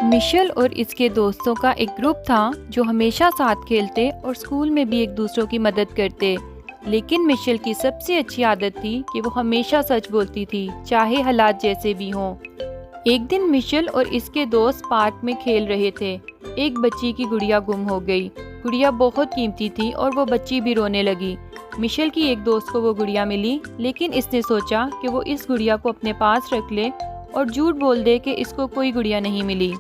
Michel और इसके दोस्तों का एक ग्रुप था जो हमेशा साथ खेलते और स्कूल में भी एक दूसरों की मदद करते। लेकिन मिशेल की सबसे अच्छी आदत थी कि वो हमेशा सच बोलती थी, चाहे हालात जैसे भी हों। एक दिन मिशेल और इसके दोस्त पार्क में खेल रहे थे। एक बच्ची की गुड़िया गुम हो गई। गुड़िया बहुत कीमती थी और वो बच्ची भी रोने लगी। मिशेल की एक दोस्त को वो गुड़िया मिली, लेकिन इसने सोचा कि वो इस गुड़िया को अपने पास रख ले और झूठ बोल दे कि इसको कोई गुड़िया नहीं मिली।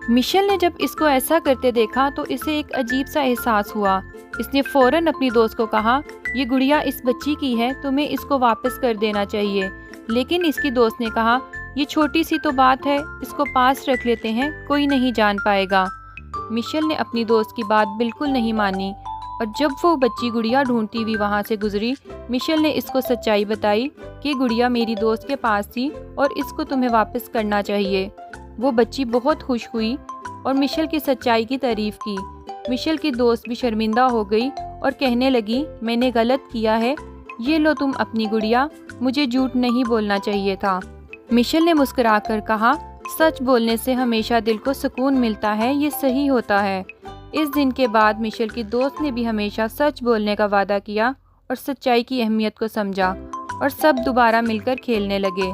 मिशेल ने जब इसको ऐसा करते देखा तो इसे एक अजीब सा एहसास हुआ। इसने फ़ौरन अपनी दोस्त को कहा, ये गुड़िया इस बच्ची की है, तुम्हें इसको वापस कर देना चाहिए। लेकिन इसकी दोस्त ने कहा, ये छोटी सी तो बात है, इसको पास रख लेते हैं, कोई नहीं जान पाएगा। मिशेल ने अपनी दोस्त की बात बिल्कुल नहीं मानी और जब वो बच्ची गुड़िया ढूंढती हुई वहाँ से गुजरी, मिशेल ने इसको सच्चाई बताई कि गुड़िया मेरी दोस्त के पास थी और इसको तुम्हें वापस करना चाहिए। वो बच्ची बहुत खुश हुई और मिशेल की सच्चाई की तारीफ की। मिशेल की दोस्त भी शर्मिंदा हो गई और कहने लगी, मैंने गलत किया है, ये लो तुम अपनी गुड़िया, मुझे झूठ नहीं बोलना चाहिए था। मिशेल ने मुस्कुराकर कहा, सच बोलने से हमेशा दिल को सुकून मिलता है, ये सही होता है। इस दिन के बाद मिशेल की दोस्त ने भी हमेशा सच बोलने का वादा किया और सच्चाई की अहमियत को समझा और सब दोबारा मिलकर खेलने लगे।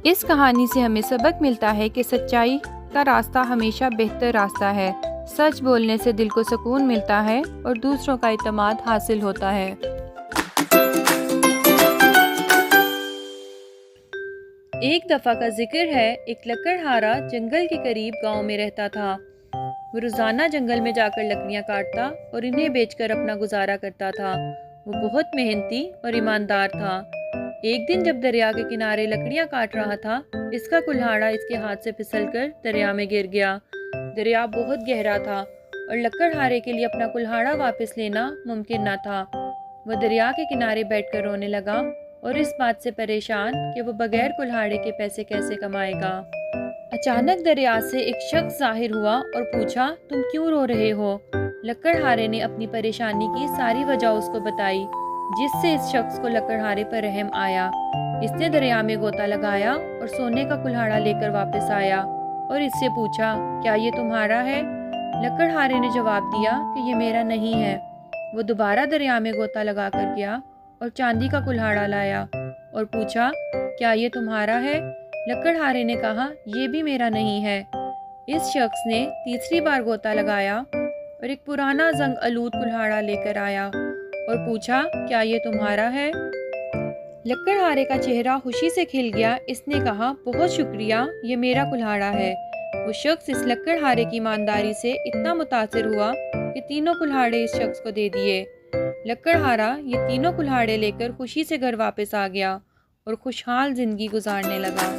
इस कहानी से हमें सबक मिलता है कि सच्चाई का रास्ता हमेशा बेहतर रास्ता है। सच बोलने से दिल को सुकून मिलता है और दूसरों का इत्मीनान हासिल होता है। एक दफ़ा का जिक्र है, एक लकड़हारा जंगल के करीब गांव में रहता था। वो रोज़ाना जंगल में जाकर लकड़ियां काटता और इन्हें बेचकर अपना गुजारा करता था। वो बहुत मेहनती और ईमानदार था। एक दिन जब दरिया के किनारे लकड़ियां काट रहा था, इसका कुल्हाड़ा इसके हाथ से फिसलकर दरिया में गिर गया। दरिया बहुत गहरा था और लकड़हारे के लिए अपना कुल्हाड़ा वापस लेना मुमकिन न था। वह दरिया के किनारे बैठकर रोने लगा और इस बात से परेशान कि वो बगैर कुल्हाड़े के पैसे कैसे कमाएगा। अचानक दरिया से एक शख्स जाहिर हुआ और पूछा, तुम क्यों रो रहे हो? लकड़हारे ने अपनी परेशानी की सारी वजह उसको बताई, जिससे इस शख्स को लकड़हारे पर रहम आया। इसने दरिया में गोता लगाया और सोने का कुल्हाड़ा लेकर वापस आया और इससे पूछा, क्या ये तुम्हारा है? लकड़हारे ने जवाब दिया कि ये मेरा नहीं है। वो दोबारा दरिया में गोता लगाकर गया और चांदी का कुल्हाड़ा लाया और पूछा, क्या ये तुम्हारा है? लकड़हारे ने कहा, ये भी मेरा नहीं है। इस शख्स ने तीसरी बार गोता लगाया और एक पुराना जंग आलूद कुल्हाड़ा लेकर आया और पूछा, क्या ये तुम्हारा है? लकड़हारे का चेहरा खुशी से खिल गया। इसने कहा, बहुत शुक्रिया, ये मेरा कुल्हाड़ा है। वो शख्स इस लकड़हारे की ईमानदारी से इतना मुतासिर हुआ कि तीनों कुल्हाड़े इस शख्स को दे दिए। लकड़हारा ये तीनों कुल्हाड़े लेकर खुशी से घर वापस आ गया और खुशहाल जिंदगी गुजारने लगा।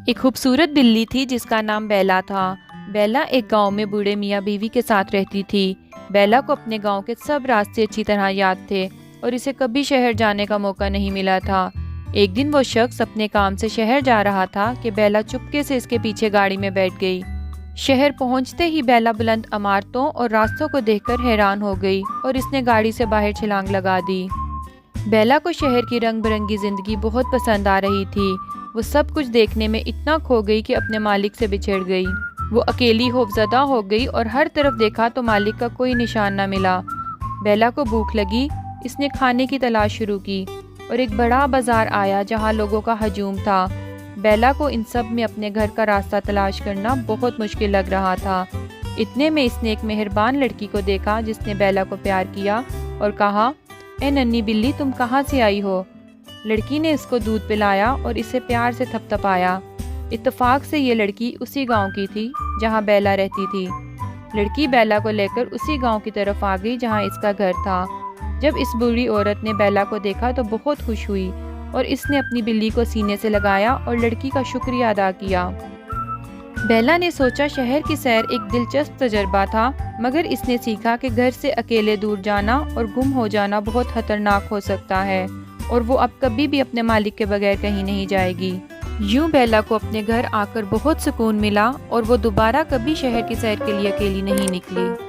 एक खूबसूरत बिल्ली थी जिसका नाम बेला था। बेला एक गांव में बूढ़े मियाँ बीवी के साथ रहती थी। बेला को अपने गांव के सब रास्ते अच्छी तरह याद थे और इसे कभी शहर जाने का मौका नहीं मिला था। एक दिन वो शख्स अपने काम से शहर जा रहा था कि बेला चुपके से इसके पीछे गाड़ी में बैठ गई। शहर पहुंचते ही बेला बुलंद इमारतों और रास्तों को देखकर हैरान हो गई और इसने गाड़ी से बाहर छलांग लगा दी। बेला को शहर की रंग बिरंगी जिंदगी बहुत पसंद आ रही थी। वो सब कुछ देखने में इतना खो गई कि अपने मालिक से बिछड़ गई। वो अकेली खौफजदा हो गई और हर तरफ देखा तो मालिक का कोई निशान न मिला। बेला को भूख लगी। इसने खाने की तलाश शुरू की और एक बड़ा बाजार आया जहाँ लोगों का हजूम था। बेला को इन सब में अपने घर का रास्ता तलाश करना बहुत मुश्किल लग रहा था। इतने में इसने एक मेहरबान लड़की को देखा जिसने बेला को प्यार किया और कहा, ए नन्ही बिल्ली, तुम कहाँ से आई हो? लड़की ने इसको दूध पिलाया और इसे प्यार से थपथपाया। इत्तेफाक से ये लड़की उसी गांव की थी जहां बेला रहती थी। लड़की बेला को लेकर उसी गांव की तरफ आ गई जहां इसका घर था। जब इस बूढ़ी औरत ने बेला को देखा तो बहुत खुश हुई और इसने अपनी बिल्ली को सीने से लगाया और लड़की का शुक्रिया अदा किया। बेला ने सोचा शहर की सैर एक दिलचस्प तजर्बा था, मगर इसने सीखा कि घर से अकेले दूर जाना और गुम हो जाना बहुत खतरनाक हो सकता है और वो अब कभी भी अपने मालिक के बगैर कहीं नहीं जाएगी। यूं बेला को अपने घर आकर बहुत सुकून मिला और वो दोबारा कभी शहर की सैर के लिए अकेली नहीं निकली।